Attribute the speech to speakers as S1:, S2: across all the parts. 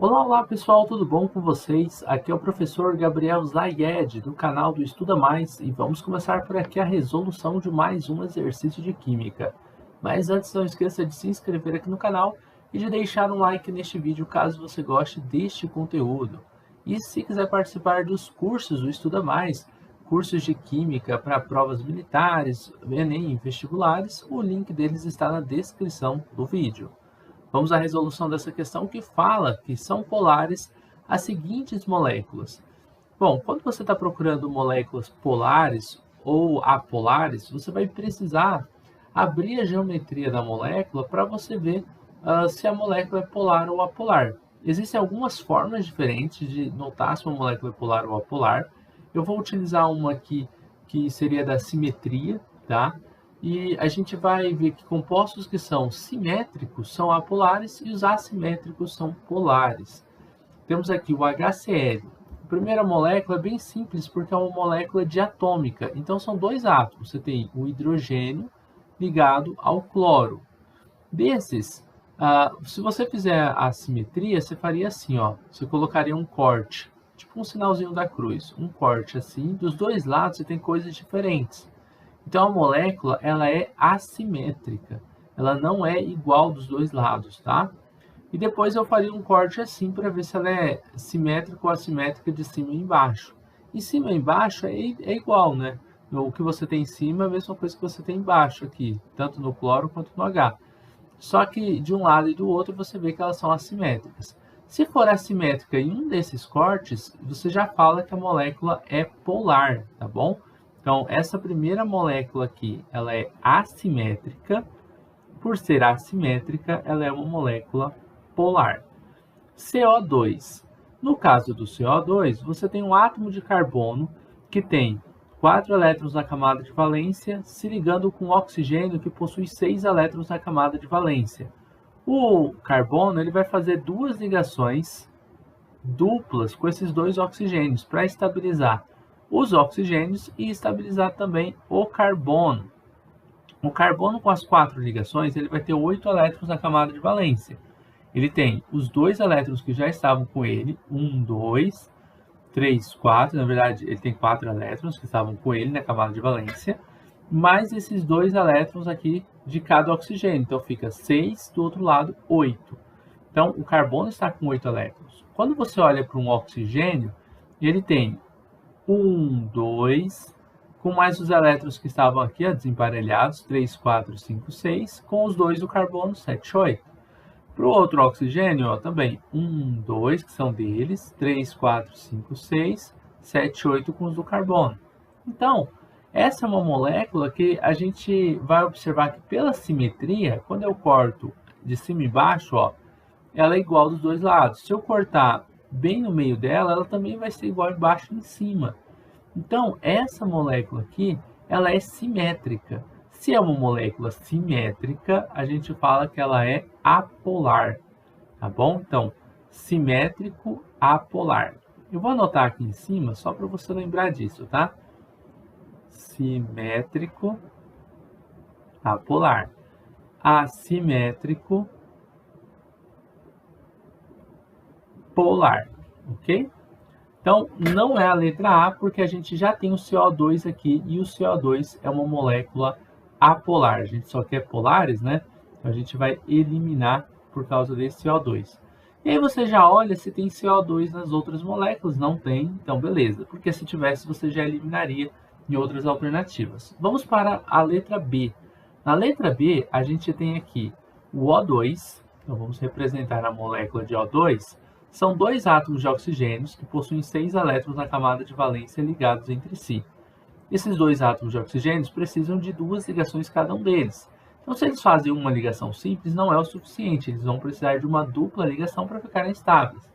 S1: Olá pessoal, tudo bom com vocês? Aqui é o professor Gabriel Zayed, do canal do Estuda Mais, e vamos começar por aqui a resolução de mais um exercício de Química. Mas antes, não esqueça de se inscrever aqui no canal e de deixar um like neste vídeo caso você goste deste conteúdo. E se quiser participar dos cursos do Estuda Mais, cursos de Química para provas militares, Enem e vestibulares, o link deles está na descrição do vídeo. Vamos à resolução dessa questão que fala que são polares as seguintes moléculas. Bom, quando você está procurando moléculas polares ou apolares, você vai precisar abrir a geometria da molécula para você ver se a molécula é polar ou apolar. Existem algumas formas diferentes de notar se uma molécula é polar ou apolar. Eu vou utilizar uma aqui que seria da simetria, tá? E a gente vai ver que compostos que são simétricos são apolares e os assimétricos são polares. Temos aqui o HCl. A primeira molécula é bem simples porque é uma molécula diatômica. Então são dois átomos. Você tem o hidrogênio ligado ao cloro. Desses, se você fizer a simetria, você faria assim, ó. Você colocaria um corte, tipo um sinalzinho da cruz. Um corte assim. Dos dois lados você tem coisas diferentes. Então, a molécula ela é assimétrica, ela não é igual dos dois lados, tá? E depois eu faria um corte assim para ver se ela é simétrica ou assimétrica de cima e embaixo. Em cima e embaixo é igual, né? O que você tem em cima é a mesma coisa que você tem embaixo aqui, tanto no cloro quanto no H. Só que de um lado e do outro você vê que elas são assimétricas. Se for assimétrica em um desses cortes, você já fala que a molécula é polar, tá bom? Então, essa primeira molécula aqui, ela é assimétrica. Por ser assimétrica, ela é uma molécula polar. CO2. No caso do CO2, você tem um átomo de carbono que tem 4 elétrons na camada de valência, se ligando com o oxigênio que possui 6 elétrons na camada de valência. O carbono ele vai fazer duas ligações duplas com esses dois oxigênios para estabilizar os oxigênios e estabilizar também o carbono. O carbono com as 4 ligações, ele vai ter 8 elétrons na camada de valência. Ele tem os 2 elétrons que já estavam com ele, 1, 2, 3, 4, na verdade ele tem 4 elétrons que estavam com ele na camada de valência, mais esses 2 elétrons aqui de cada oxigênio, então fica 6, do outro lado 8. Então o carbono está com 8 elétrons. Quando você olha para um oxigênio, ele tem 1, 2, com mais os elétrons que estavam aqui, desemparelhados, 3, 4, 5, 6, com os 2 do carbono, 7, 8. Para o outro oxigênio, também 1, 2, que são deles, 3, 4, 5, 6, 7, 8 com os do carbono. Então, essa é uma molécula que a gente vai observar que pela simetria, quando eu corto de cima e baixo, ela é igual dos dois lados. Se eu cortar bem no meio dela, ela também vai ser igual embaixo e em cima. Então, essa molécula aqui, ela é simétrica. Se é uma molécula simétrica, a gente fala que ela é apolar, tá bom? Então, simétrico, apolar. Eu vou anotar aqui em cima, só para você lembrar disso, tá? Simétrico, apolar. Assimétrico, polar, ok? Então, não é a letra A, porque a gente já tem o CO2 aqui, e o CO2 é uma molécula apolar. A gente só quer polares, né? Então, a gente vai eliminar por causa desse CO2. E aí você já olha se tem CO2 nas outras moléculas. Não tem, então beleza. Porque se tivesse, você já eliminaria em outras alternativas. Vamos para a letra B. Na letra B, a gente tem aqui o O2. Então, vamos representar a molécula de O2. São dois átomos de oxigênios que possuem 6 elétrons na camada de valência ligados entre si. Esses dois átomos de oxigênios precisam de 2 ligações cada um deles. Então, se eles fazem uma ligação simples, não é o suficiente. Eles vão precisar de uma dupla ligação para ficarem estáveis.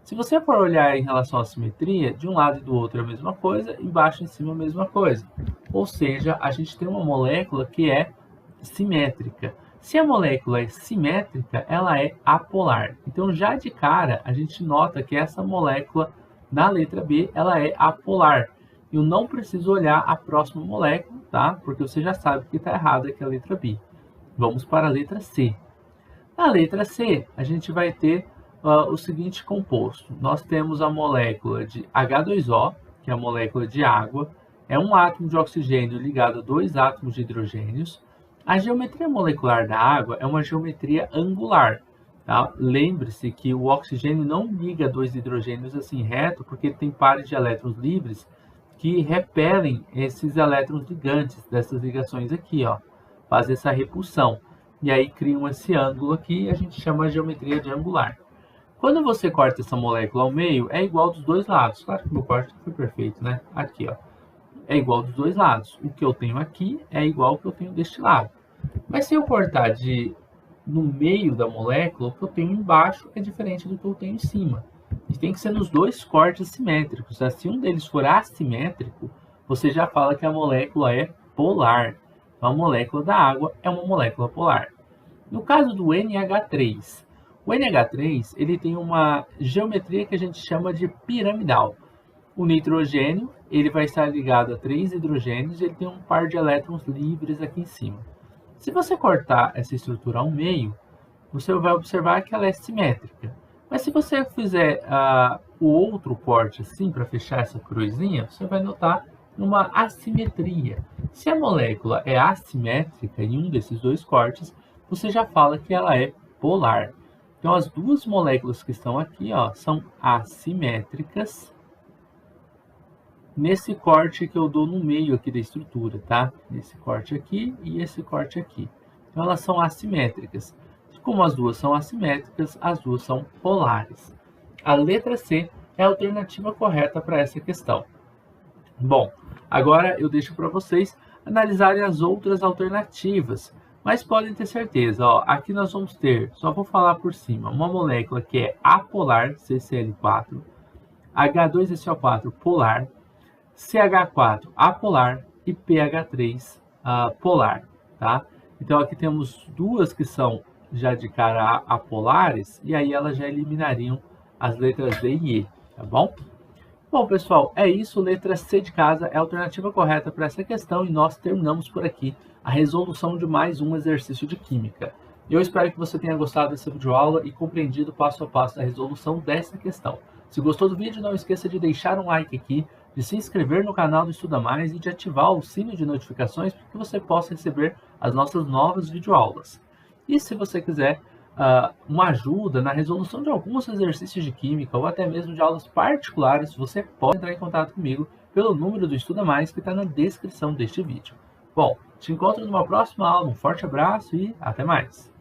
S1: Se você for olhar em relação à simetria, de um lado e do outro é a mesma coisa, embaixo e em cima a mesma coisa. Ou seja, a gente tem uma molécula que é simétrica. Se a molécula é simétrica, ela é apolar. Então, já de cara, a gente nota que essa molécula, na letra B, ela é apolar. Eu não preciso olhar a próxima molécula, tá? Porque você já sabe que está errado aqui a letra B. Vamos para a letra C. Na letra C, a gente vai ter o seguinte composto. Nós temos a molécula de H2O, que é a molécula de água, é um átomo de oxigênio ligado a dois átomos de hidrogênios. A geometria molecular da água é uma geometria angular. Tá? Lembre-se que o oxigênio não liga dois hidrogênios assim reto, porque ele tem pares de elétrons livres que repelem esses elétrons ligantes dessas ligações aqui, ó, faz essa repulsão. E aí criam esse ângulo aqui, a gente chama de geometria de angular. Quando você corta essa molécula ao meio, é igual dos dois lados. Claro que o meu corte foi perfeito, né? Aqui, ó. É igual dos dois lados. O que eu tenho aqui é igual ao que eu tenho deste lado. Mas se eu cortar no meio da molécula, o que eu tenho embaixo é diferente do que eu tenho em cima. E tem que ser nos dois cortes simétricos. Se um deles for assimétrico, você já fala que a molécula é polar. Então, a molécula da água é uma molécula polar. No caso do NH3, o NH3 ele tem uma geometria que a gente chama de piramidal. O nitrogênio ele vai estar ligado a 3 hidrogênios e ele tem um par de elétrons livres aqui em cima. Se você cortar essa estrutura ao meio, você vai observar que ela é simétrica. Mas se você fizer o outro corte assim, para fechar essa cruzinha, você vai notar uma assimetria. Se a molécula é assimétrica em um desses dois cortes, você já fala que ela é polar. Então, as duas moléculas que estão aqui, ó, são assimétricas nesse corte que eu dou no meio aqui da estrutura, tá? Esse corte aqui e esse corte aqui. Então, elas são assimétricas. Como as duas são assimétricas, as duas são polares. A letra C é a alternativa correta para essa questão. Bom, agora eu deixo para vocês analisarem as outras alternativas. Mas podem ter certeza, ó, aqui nós vamos ter, só vou falar por cima, uma molécula que é apolar, CCl4, H2SO4 polar, CH4 apolar e PH3 polar, tá? Então aqui temos duas que são já de cara apolares, e aí elas já eliminariam as letras D e E, tá bom? Bom, pessoal, é isso. Letra C de casa é a alternativa correta para essa questão e nós terminamos por aqui a resolução de mais um exercício de química. Eu espero que você tenha gostado dessa videoaula e compreendido passo a passo a resolução dessa questão. Se gostou do vídeo, não esqueça de deixar um like aqui, de se inscrever no canal do Estuda Mais e de ativar o sino de notificações para que você possa receber as nossas novas videoaulas. E se você quiser uma ajuda na resolução de alguns exercícios de química ou até mesmo de aulas particulares, você pode entrar em contato comigo pelo número do Estuda Mais que está na descrição deste vídeo. Bom, te encontro numa próxima aula, um forte abraço e até mais!